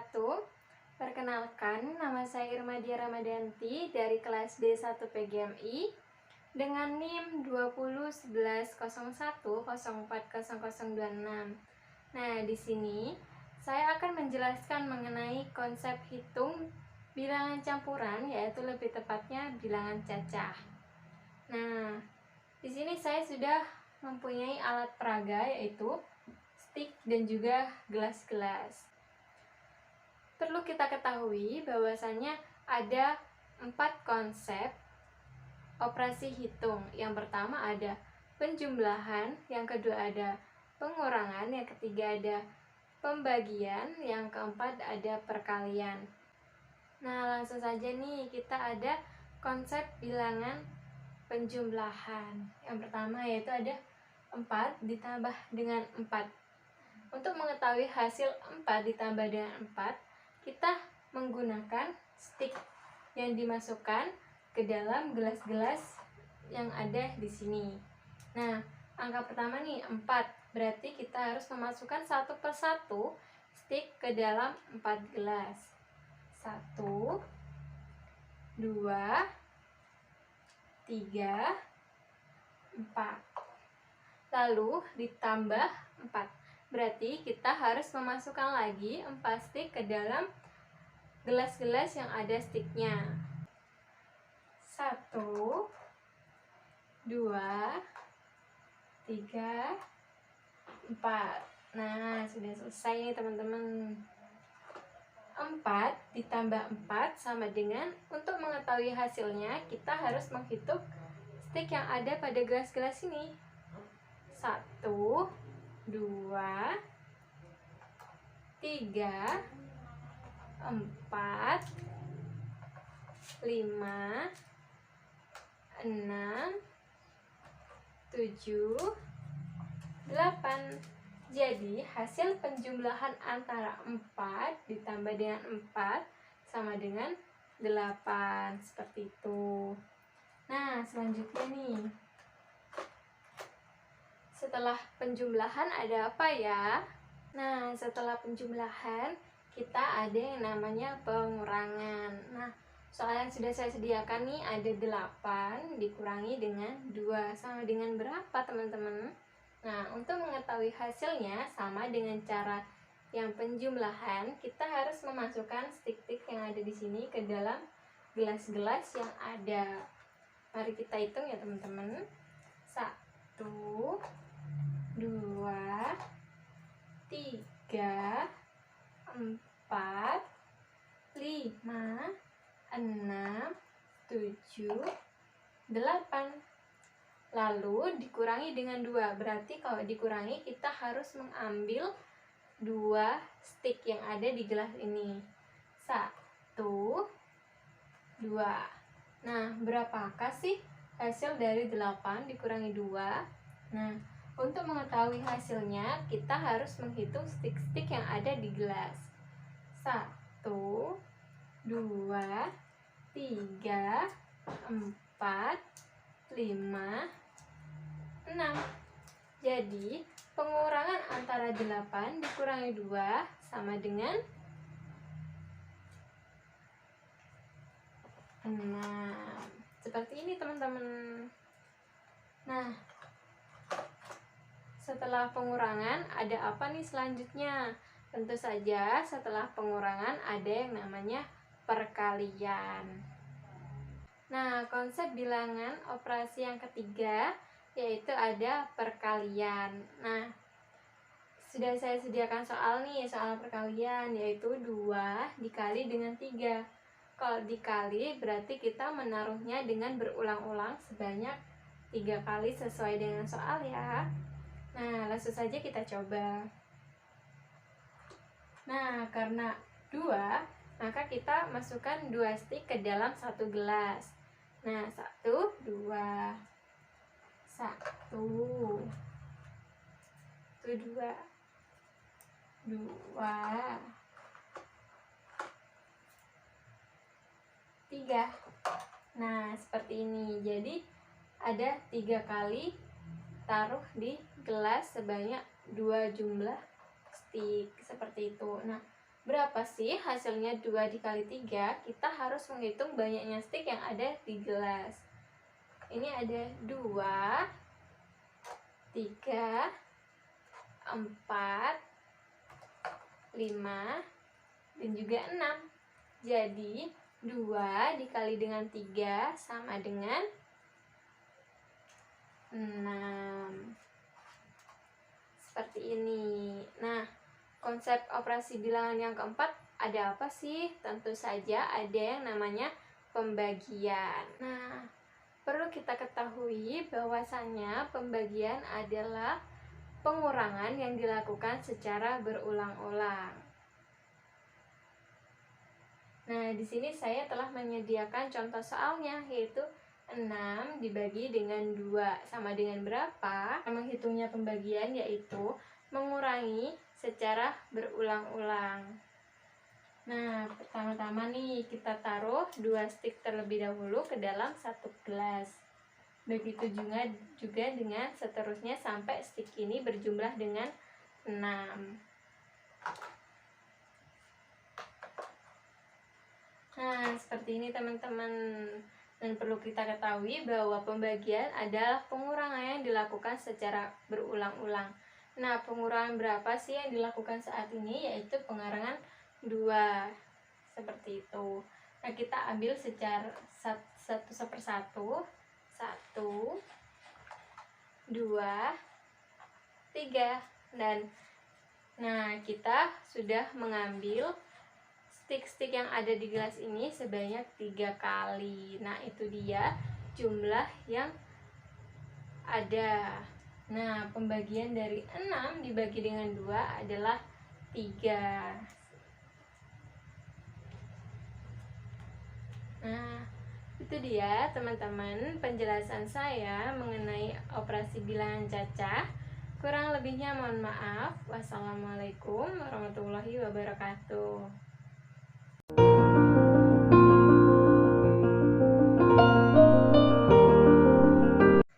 wabarakatuh. Perkenalkan, nama saya Irmadia Ramadanti dari kelas D1 PGMI dengan NIM 201101040026. Nah, di sini saya akan menjelaskan mengenai konsep hitung bilangan campuran, yaitu lebih tepatnya bilangan cacah. Nah, di sini saya sudah mempunyai alat peraga, yaitu stik dan juga gelas-gelas. Perlu kita ketahui bahwasannya ada 4 konsep operasi hitung. Yang pertama ada penjumlahan, yang kedua ada pengurangan, yang ketiga ada pembagian, yang keempat ada perkalian. Nah, langsung saja nih, kita ada konsep bilangan penjumlahan. Yang pertama yaitu ada 4 ditambah dengan 4. Untuk mengetahui hasil 4 ditambah dengan 4, kita menggunakan stik yang dimasukkan ke dalam gelas-gelas yang ada di sini. Nah, angka pertama nih 4, berarti kita harus memasukkan satu persatu stik ke dalam 4 gelas. 1, 2, 3, 4. Lalu ditambah 4. Berarti kita harus memasukkan lagi 4 stik ke dalam gelas-gelas yang ada stiknya. 1, 2, 3, 4. Nah, sudah selesai nih teman-teman. 4 ditambah 4 sama dengan, untuk mengetahui hasilnya kita harus menghitung stik yang ada pada gelas-gelas ini. 1, 2, 3, 4, 5, 6, 7, 8. Jadi hasil penjumlahan antara 4 ditambah dengan 4 sama dengan 8. Seperti itu. Nah, selanjutnya nih, setelah penjumlahan ada apa ya? Nah, setelah penjumlahan kita ada yang namanya pengurangan. Nah, soal yang sudah saya sediakan nih ada 8 dikurangi dengan 2 sama dengan berapa teman-teman? Nah, untuk mengetahui hasilnya sama dengan cara yang penjumlahan, kita harus memasukkan stik-stik yang ada di sini ke dalam gelas-gelas yang ada. Mari kita hitung ya teman-teman. 1, 2, 3, 4, 5, 6, 7, 8. Lalu dikurangi dengan 2. Berarti kalau dikurangi kita harus mengambil 2 stik yang ada di gelas ini. 1, 2. Nah, berapakah sih hasil dari 8 dikurangi 2? Nah, untuk mengetahui hasilnya kita harus menghitung stik-stik yang ada di gelas. 1, 2, 3, 4, 5, 6. Jadi pengurangan antara 8 dikurangi 2 sama dengan 6. Seperti ini teman-teman. Nah, setelah pengurangan ada apa nih selanjutnya? Tentu saja setelah pengurangan ada yang namanya perkalian. Nah, konsep bilangan operasi yang ketiga yaitu ada perkalian. Nah, sudah saya sediakan soal nih, soal perkalian, yaitu 2 dikali dengan 3. Kalau dikali berarti kita menaruhnya dengan berulang-ulang sebanyak 3 kali sesuai dengan soal ya. Nah, langsung saja kita coba. Nah, karena 2, maka kita masukkan 2 stik ke dalam satu gelas. Nah, 1, 2, 1, 2, 2, 3. Nah, seperti ini. Jadi ada 3 kali taruh di gelas sebanyak 2 jumlah stik, seperti itu. Nah, berapa sih hasilnya 2 dikali 3? Kita harus menghitung banyaknya stik yang ada di gelas. Ini ada 2, 3, 4, 5, dan juga 6. Jadi 2 dikali dengan 3 sama dengan 6. Seperti ini. Nah, konsep operasi bilangan yang keempat ada apa sih? Tentu saja ada yang namanya pembagian. Nah, perlu kita ketahui bahwasannya pembagian adalah pengurangan yang dilakukan secara berulang-ulang. Nah, di sini saya telah menyediakan contoh soalnya, yaitu 6 dibagi dengan 2 sama dengan berapa? Menghitungnya pembagian yaitu mengurangi secara berulang-ulang. Nah, pertama-tama nih kita taruh 2 stik terlebih dahulu ke dalam 1 gelas. Begitu juga dengan seterusnya sampai stik ini berjumlah dengan 6. Nah, seperti ini teman-teman. Dan perlu kita ketahui bahwa pembagian adalah pengurangan yang dilakukan secara berulang-ulang. Nah, pengurangan berapa sih yang dilakukan saat ini? Yaitu pengurangan 2. Seperti itu. Nah, kita ambil secara satu sepersatu. 1, 2, 3. Dan nah, kita sudah mengambil stik-stik yang ada di gelas ini sebanyak 3 kali. Nah, itu dia jumlah yang ada. Nah, pembagian dari 6 dibagi dengan 2 adalah 3. Nah, itu dia teman-teman penjelasan saya mengenai operasi bilangan cacah. Kurang lebihnya mohon maaf. Wassalamualaikum warahmatullahi wabarakatuh.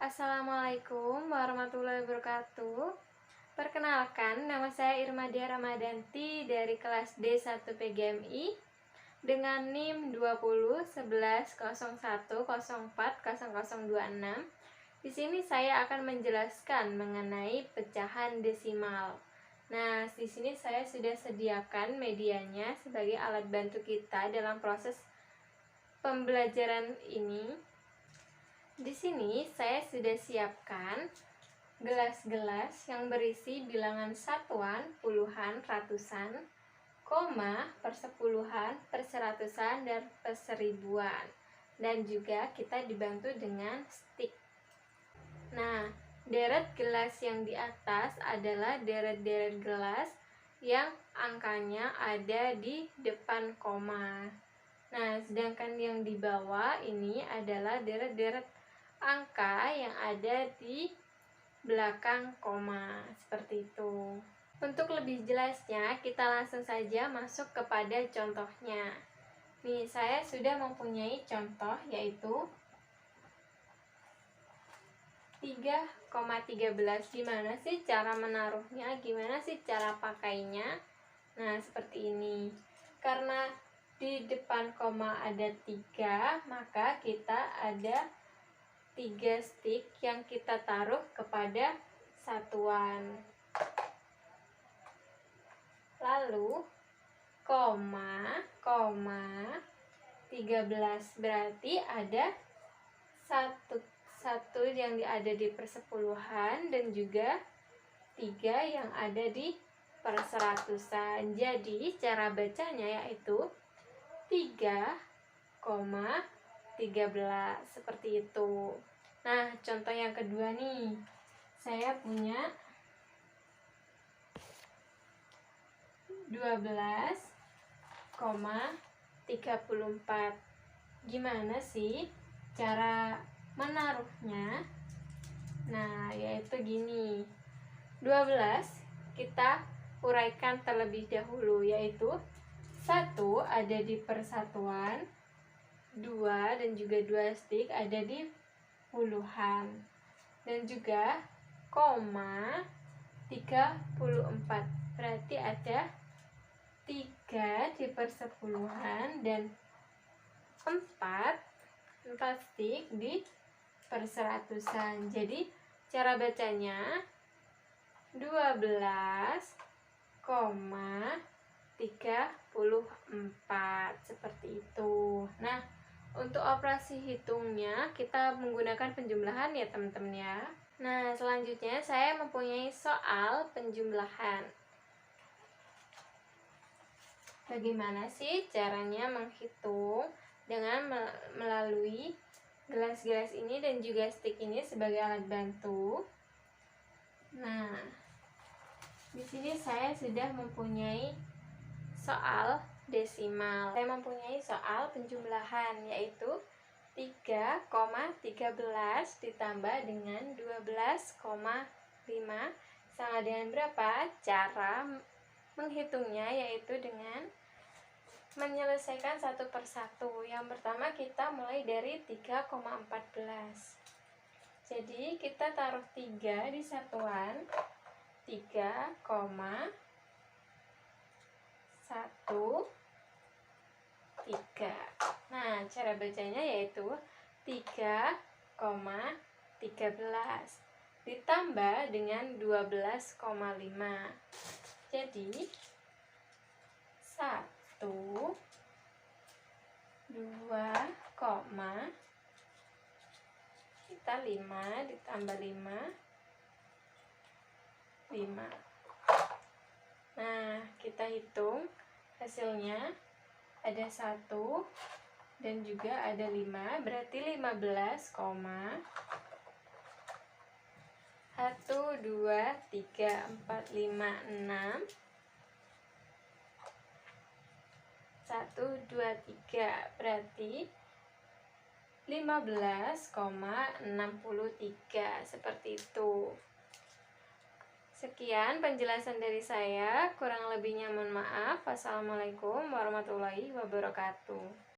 Assalamualaikum warahmatullahi wabarakatuh. Perkenalkan, nama saya Irmadia Ramadanti dari kelas D1 PGMI dengan NIM 201101040026. Di sini saya akan menjelaskan mengenai pecahan desimal. Nah, di sini saya sudah sediakan medianya sebagai alat bantu kita dalam proses pembelajaran ini. Di sini saya sudah siapkan gelas-gelas yang berisi bilangan satuan, puluhan, ratusan, koma, persepuluhan, perseratusan, dan perseribuan. Dan juga kita dibantu dengan stik. Nah, deret gelas yang di atas adalah deret-deret gelas yang angkanya ada di depan koma. Nah, sedangkan yang di bawah ini adalah deret-deret angka yang ada di belakang koma. Seperti itu. Untuk lebih jelasnya, kita langsung saja masuk kepada contohnya. Nih, saya sudah mempunyai contoh yaitu 3,13. Gimana sih cara menaruhnya? Gimana sih cara pakainya? Nah, seperti ini. Karena di depan koma ada 3, maka kita ada 3 stik yang kita taruh kepada satuan. Lalu koma 13 berarti ada satu yang ada di persepuluhan dan juga 3 yang ada di perseratusan. Jadi cara bacanya yaitu 3,13 seperti itu. Nah, contoh yang kedua nih, saya punya 12,34. Gimana sih cara menaruhnya? Nah, yaitu gini. 12 kita uraikan terlebih dahulu, yaitu 1 ada di persatuan, 2 dan juga 2 stik ada di puluhan, dan juga koma 34 berarti ada 3 dipersepuluhan dan 4 stik di perseratusan. Jadi cara bacanya 12,34 seperti itu. Nah, untuk operasi hitungnya kita menggunakan penjumlahan ya teman-teman ya. Nah, selanjutnya saya mempunyai soal penjumlahan. Bagaimana sih caranya menghitung dengan melalui gelas-gelas ini dan juga stik ini sebagai alat bantu? Nah, di sini saya sudah mempunyai soal desimal. Saya mempunyai soal penjumlahan, yaitu 3,13 ditambah dengan 12,5 sama dengan berapa? Cara menghitungnya yaitu dengan menyelesaikan satu persatu. Yang pertama kita mulai dari 3,14. Jadi kita taruh 3 di satuan 3,13. Nah, cara bacanya yaitu 3,13 ditambah dengan 12,5. Jadi 1, 2, kita 5 ditambah 5, 5. Nah, kita hitung hasilnya ada 1 dan juga ada 5, berarti 15, 1, 2, 3, 4, 5, 6, 1, 2, 3, berarti 15,63 seperti itu. Sekian penjelasan dari saya, kurang lebihnya mohon maaf. Wassalamualaikum warahmatullahi wabarakatuh.